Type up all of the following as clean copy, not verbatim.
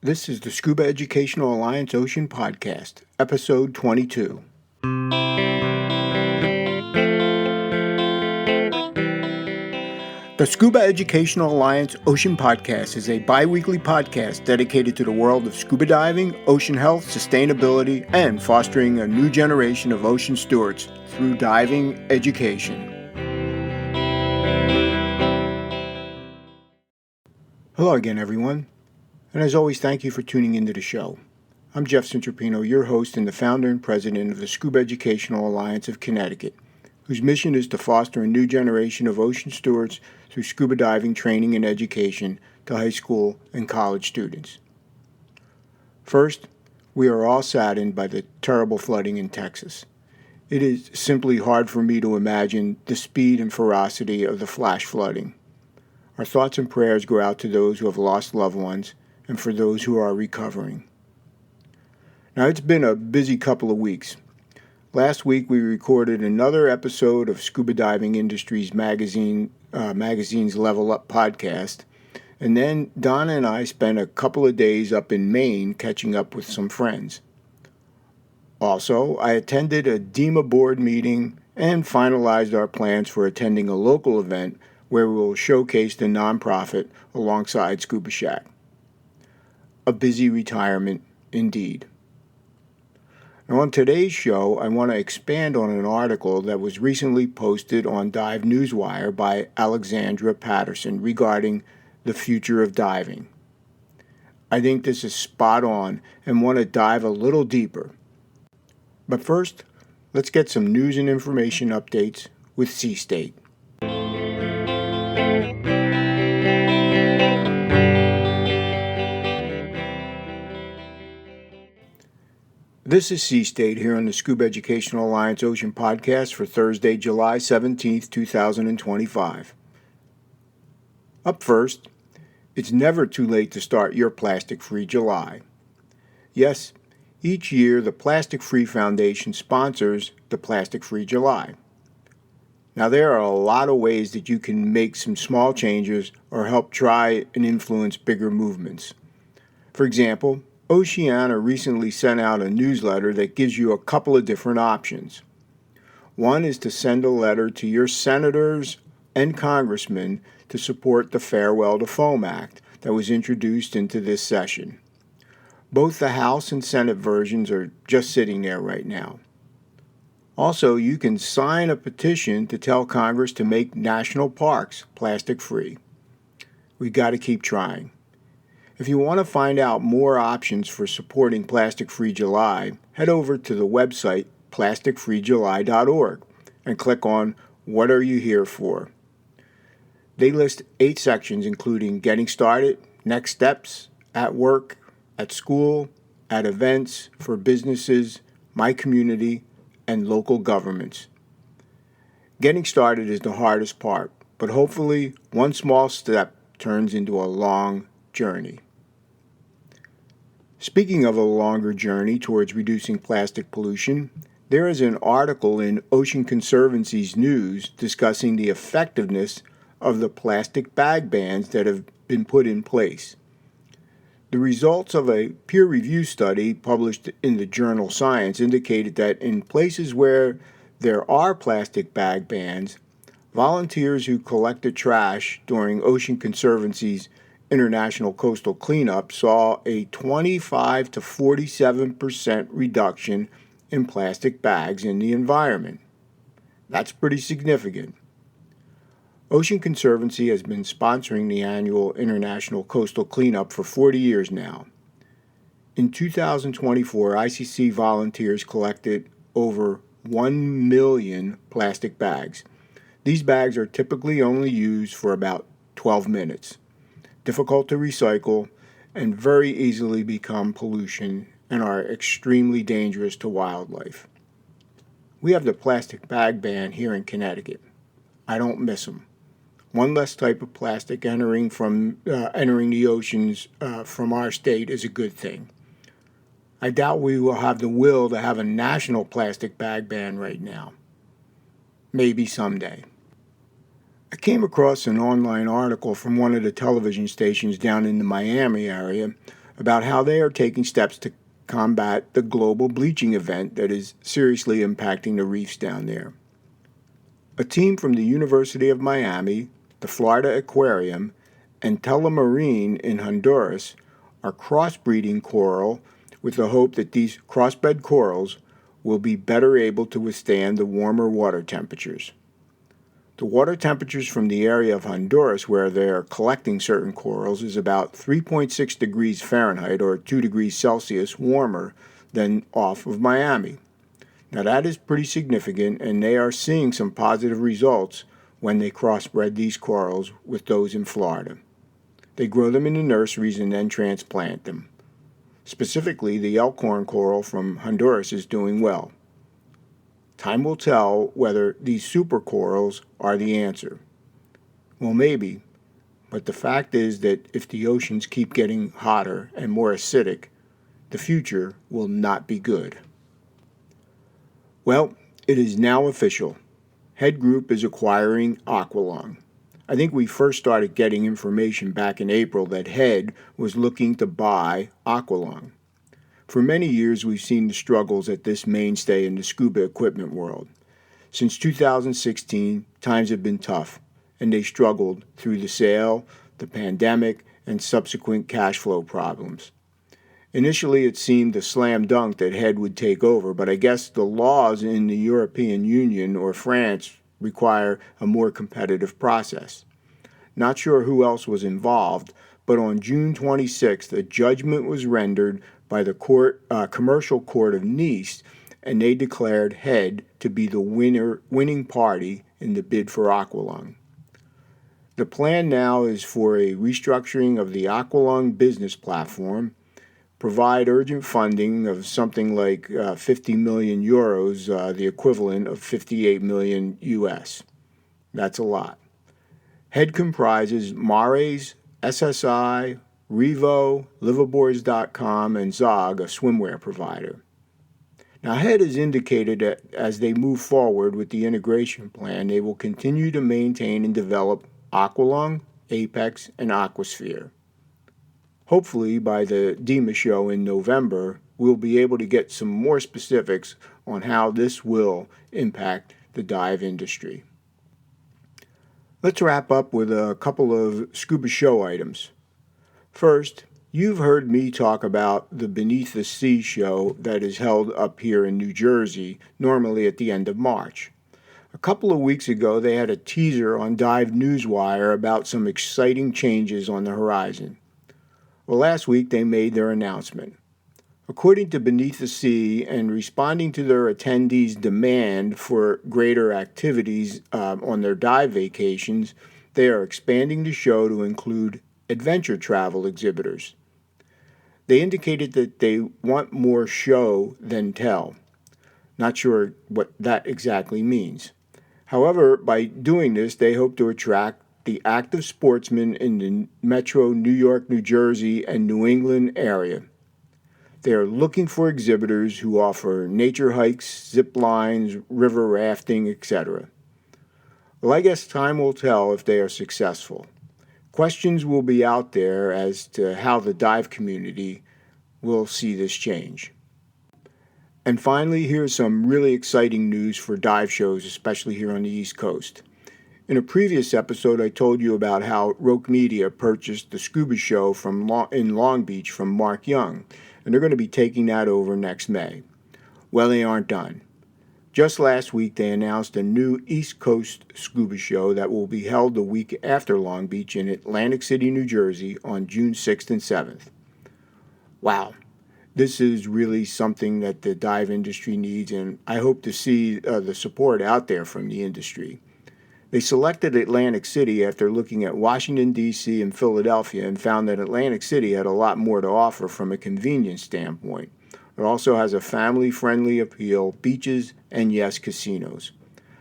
This is the Scuba Educational Alliance Ocean Podcast, Episode 22. The Scuba Educational Alliance Ocean Podcast is a bi-weekly podcast dedicated to the world of scuba diving, ocean health, sustainability, and fostering a new generation of ocean stewards through diving education. Hello again, everyone. And as always, thank you for tuning into the show. I'm Jeff Centropino, your host and the founder and president of the Scuba Educational Alliance of Connecticut, whose mission is to foster a new generation of ocean stewards through scuba diving training and education to high school and college students. First, we are all saddened by the terrible flooding in Texas. It is simply hard for me to imagine the speed and ferocity of the flash flooding. Our thoughts and prayers go out to those who have lost loved ones and for those who are recovering. Now, it's been a busy couple of weeks. Last week, we recorded another episode of Scuba Diving Industry's magazine's Level Up podcast, and then Donna and I spent a couple of days up in Maine catching up with some friends. Also, I attended a DEMA board meeting and finalized our plans for attending a local event where we will showcase the nonprofit alongside Scuba Shack. A busy retirement indeed. Now, on today's show, I want to expand on an article that was recently posted on Dive Newswire by Alexandra Patterson regarding the future of diving. I think this is spot on and want to dive a little deeper. But first, let's get some news and information updates with Sea State. This is Sea State here on the Scuba Educational Alliance Ocean Podcast for Thursday, July 17th, 2025. Up first, it's never too late to start your plastic-free July. Yes, each year the Plastic Free Foundation sponsors the Plastic Free July. Now, there are a lot of ways that you can make some small changes or help try and influence bigger movements. For example, Oceana recently sent out a newsletter that gives you a couple of different options. One is to send a letter to your senators and congressmen to support the Farewell to Foam Act that was introduced into this session. Both the House and Senate versions are just sitting there right now. Also, you can sign a petition to tell Congress to make national parks plastic-free. We've got to keep trying. If you want to find out more options for supporting Plastic Free July, head over to the website plasticfreejuly.org and click on What Are You Here For? They list 8 sections including getting started, next steps, at work, at school, at events, for businesses, my community, and local governments. Getting started is the hardest part, but hopefully one small step turns into a long journey. Speaking of a longer journey towards reducing plastic pollution, there is an article in Ocean Conservancy's news discussing the effectiveness of the plastic bag bans that have been put in place. The results of a peer-reviewed study published in the journal Science indicated that in places where there are plastic bag bans, volunteers who collected trash during Ocean Conservancy's International Coastal Cleanup saw a 25 to 47% reduction in plastic bags in the environment. That's pretty significant. Ocean Conservancy has been sponsoring the annual International Coastal Cleanup for 40 years now. In 2024, ICC volunteers collected over 1 million plastic bags. These bags are typically only used for about 12 minutes. Difficult to recycle, and very easily become pollution and are extremely dangerous to wildlife. We have the plastic bag ban here in Connecticut. I don't miss them. One less type of plastic entering the oceans from our state is a good thing. I doubt we will have the will to have a national plastic bag ban right now. Maybe someday. I came across an online article from one of the television stations down in the Miami area about how they are taking steps to combat the global bleaching event that is seriously impacting the reefs down there. A team from the University of Miami, the Florida Aquarium, and Telemarine in Honduras are crossbreeding coral with the hope that these crossbred corals will be better able to withstand the warmer water temperatures. The water temperatures from the area of Honduras where they are collecting certain corals is about 3.6 degrees Fahrenheit or 2 degrees Celsius warmer than off of Miami. Now that is pretty significant, and they are seeing some positive results when they crossbred these corals with those in Florida. They grow them in the nurseries and then transplant them. Specifically, the elkhorn coral from Honduras is doing well. Time will tell whether these supercorals are the answer. Well, maybe, but the fact is that if the oceans keep getting hotter and more acidic, the future will not be good. Well, it is now official. Head Group is acquiring Aqualung. I think we first started getting information back in April that Head was looking to buy Aqualung. For many years, we've seen the struggles at this mainstay in the scuba equipment world. Since 2016, times have been tough, and they struggled through the sale, the pandemic, and subsequent cash flow problems. Initially, it seemed a slam dunk that Head would take over, but I guess the laws in the European Union or France require a more competitive process. Not sure who else was involved, but on June 26th, a judgment was rendered by the Commercial Court of Nice, and they declared Head to be the winning party in the bid for Aqualung. The plan now is for a restructuring of the Aqualung business platform, provide urgent funding of something like 50 million euros, the equivalent of 58 million US. That's a lot. Head comprises Mares, SSI, Revo, Liveaboards.com, and Zog, a swimwear provider. Now, Head has indicated that as they move forward with the integration plan, they will continue to maintain and develop Aqualung, Apex, and Aquasphere. Hopefully, by the DEMA show in November, we'll be able to get some more specifics on how this will impact the dive industry. Let's wrap up with a couple of scuba show items. First, you've heard me talk about the Beneath the Sea show that is held up here in New Jersey, normally at the end of March. A couple of weeks ago, they had a teaser on Dive Newswire about some exciting changes on the horizon. Well, last week they made their announcement. According to Beneath the Sea, and responding to their attendees' demand for greater activities on their dive vacations, they are expanding the show to include adventure travel exhibitors. They indicated that they want more show than tell. Not sure what that exactly means. However, by doing this, they hope to attract the active sportsmen in the metro New York, New Jersey, and New England area. They are looking for exhibitors who offer nature hikes, zip lines, river rafting, etc. Well, I guess time will tell if they are successful. Questions will be out there as to how the dive community will see this change. And finally, here's some really exciting news for dive shows, especially here on the East Coast. In a previous episode, I told you about how Roke Media purchased the scuba show in Long Beach from Mark Young, and they're going to be taking that over next May. Well, they aren't done. Just last week, they announced a new East Coast scuba show that will be held the week after Long Beach in Atlantic City, New Jersey on June 6th and 7th. Wow, this is really something that the dive industry needs, and I hope to see the support out there from the industry. They selected Atlantic City after looking at Washington, D.C. and Philadelphia and found that Atlantic City had a lot more to offer from a convenience standpoint. It also has a family-friendly appeal, beaches, and yes, casinos.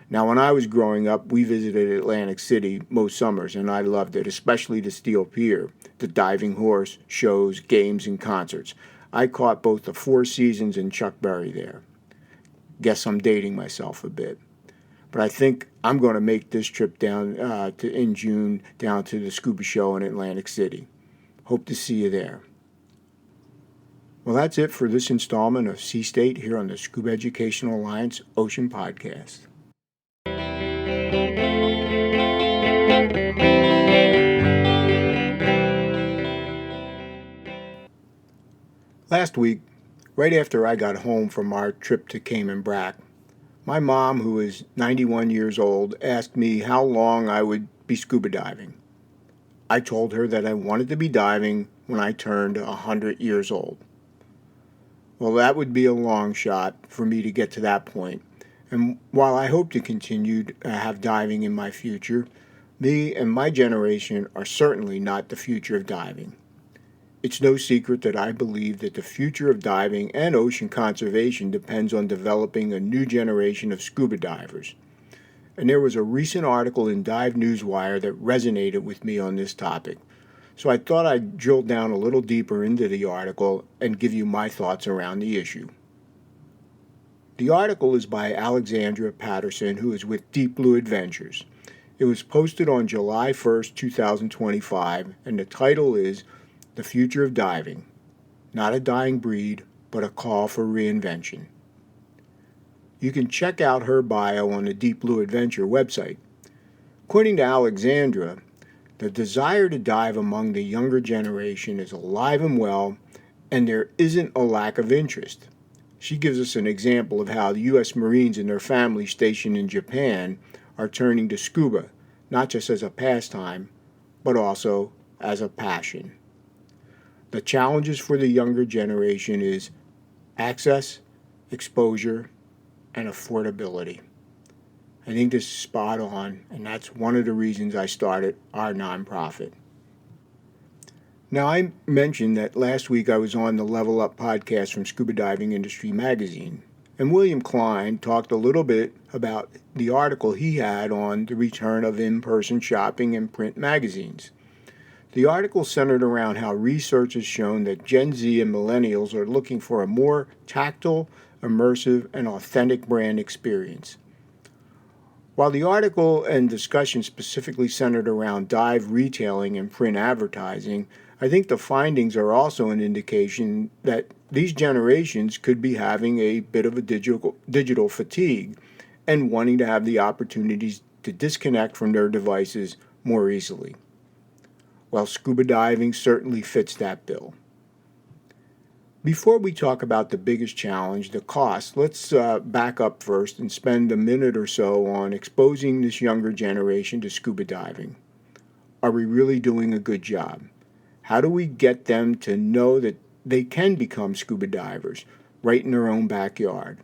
Now, when I was growing up, we visited Atlantic City most summers, and I loved it, especially the Steel Pier, the Diving Horse, shows, games, and concerts. I caught both the Four Seasons and Chuck Berry there. Guess I'm dating myself a bit. But I think I'm going to make this trip down in June down to the scuba show in Atlantic City. Hope to see you there. Well, that's it for this installment of Sea State here on the Scuba Educational Alliance Ocean Podcast. Last week, right after I got home from our trip to Cayman Brac, my mom, who is 91 years old, asked me how long I would be scuba diving. I told her that I wanted to be diving when I turned 100 years old. Well, that would be a long shot for me to get to that point. And while I hope to continue to have diving in my future, me and my generation are certainly not the future of diving. It's no secret that I believe that the future of diving and ocean conservation depends on developing a new generation of scuba divers. And there was a recent article in Dive Newswire that resonated with me on this topic. So I thought I'd drill down a little deeper into the article and give you my thoughts around the issue. The article is by Alexandra Patterson, who is with Deep Blue Adventures. It was posted on July 1st, 2025, and the title is The Future of Diving, Not a Dying Breed, but a Call for Reinvention. You can check out her bio on the Deep Blue Adventure website. According to Alexandra, the desire to dive among the younger generation is alive and well, and there isn't a lack of interest. She gives us an example of how the U.S. Marines and their families stationed in Japan are turning to scuba, not just as a pastime, but also as a passion. The challenges for the younger generation is access, exposure, and affordability. I think this is spot on, and that's one of the reasons I started our nonprofit. Now, I mentioned that last week I was on the Level Up podcast from Scuba Diving Industry magazine, and William Klein talked a little bit about the article he had on the return of in-person shopping and print magazines. The article centered around how research has shown that Gen Z and Millennials are looking for a more tactile, immersive, and authentic brand experience. While the article and discussion specifically centered around dive retailing and print advertising, I think the findings are also an indication that these generations could be having a bit of a digital fatigue and wanting to have the opportunities to disconnect from their devices more easily. Well, scuba diving certainly fits that bill. Before we talk about the biggest challenge, the cost, let's back up first and spend a minute or so on exposing this younger generation to scuba diving. Are we really doing a good job? How do we get them to know that they can become scuba divers right in their own backyard?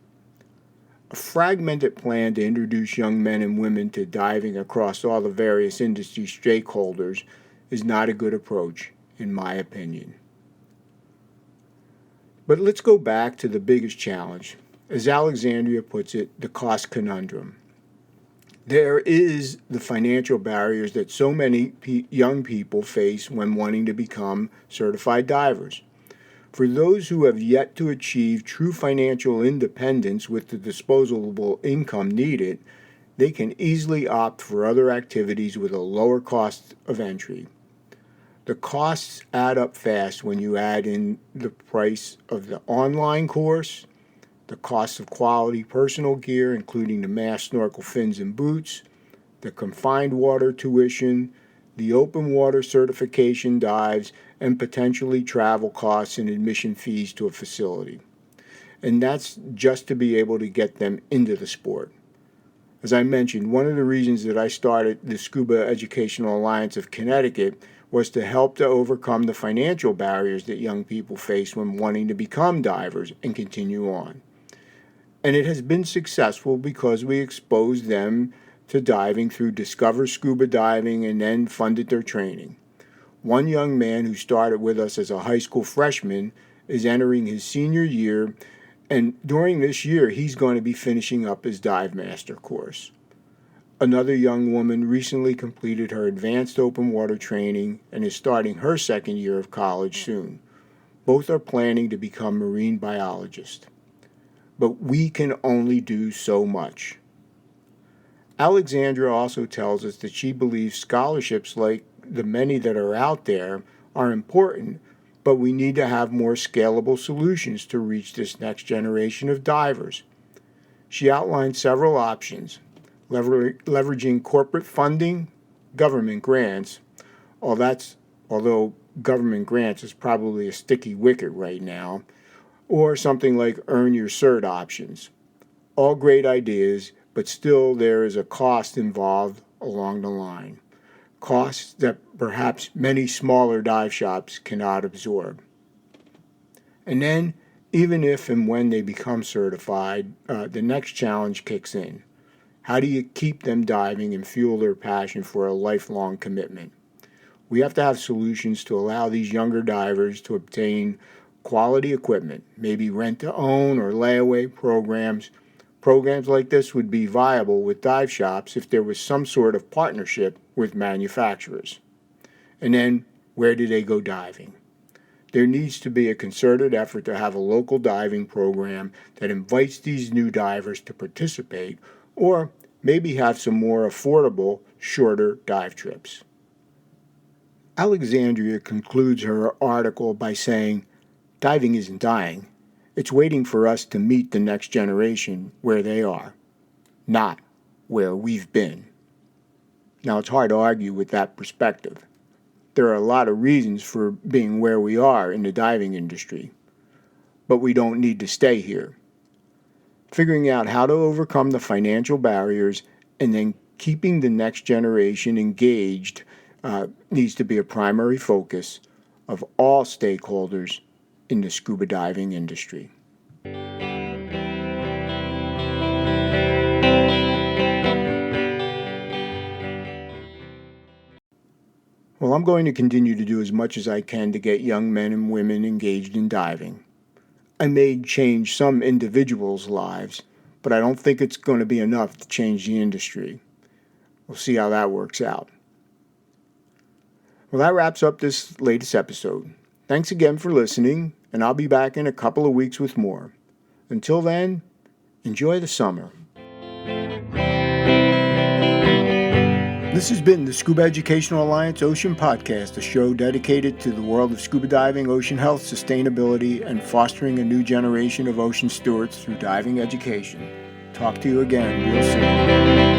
A fragmented plan to introduce young men and women to diving across all the various industry stakeholders is not a good approach, in my opinion. But let's go back to the biggest challenge. As Alexandria puts it, the cost conundrum. There is the financial barriers that so many young people face when wanting to become certified divers. For those who have yet to achieve true financial independence with the disposable income needed, they can easily opt for other activities with a lower cost of entry. The costs add up fast when you add in the price of the online course, the cost of quality personal gear, including the mask, snorkel, fins, and boots, the confined water tuition, the open water certification dives, and potentially travel costs and admission fees to a facility. And that's just to be able to get them into the sport. As I mentioned, one of the reasons that I started the Scuba Educational Alliance of Connecticut was to help to overcome the financial barriers that young people face when wanting to become divers and continue on. And it has been successful because we exposed them to diving through Discover Scuba Diving and then funded their training. One young man who started with us as a high school freshman is entering his senior year, and during this year he's going to be finishing up his dive master course. Another young woman recently completed her advanced open water training and is starting her second year of college soon. Both are planning to become marine biologists. But we can only do so much. Alexandra also tells us that she believes scholarships like the many that are out there are important, but we need to have more scalable solutions to reach this next generation of divers. She outlined several options: leveraging corporate funding, government grants, although government grants is probably a sticky wicket right now, or something like earn your cert options. All great ideas, but still there is a cost involved along the line. Costs that perhaps many smaller dive shops cannot absorb. And then, even if and when they become certified, the next challenge kicks in. How do you keep them diving and fuel their passion for a lifelong commitment? We have to have solutions to allow these younger divers to obtain quality equipment, maybe rent-to-own or layaway programs. Programs like this would be viable with dive shops if there was some sort of partnership with manufacturers. And then, where do they go diving? There needs to be a concerted effort to have a local diving program that invites these new divers to participate, or maybe have some more affordable, shorter dive trips. Alexandria concludes her article by saying, "Diving isn't dying. It's waiting for us to meet the next generation where they are, not where we've been." Now, it's hard to argue with that perspective. There are a lot of reasons for being where we are in the diving industry, but we don't need to stay here. Figuring out how to overcome the financial barriers and then keeping the next generation engaged needs to be a primary focus of all stakeholders in the scuba diving industry. Well, I'm going to continue to do as much as I can to get young men and women engaged in diving. I may change some individuals' lives, but I don't think it's going to be enough to change the industry. We'll see how that works out. Well, that wraps up this latest episode. Thanks again for listening, and I'll be back in a couple of weeks with more. Until then, enjoy the summer. This has been the Scuba Educational Alliance Ocean Podcast, a show dedicated to the world of scuba diving, ocean health, sustainability, and fostering a new generation of ocean stewards through diving education. Talk to you again real soon.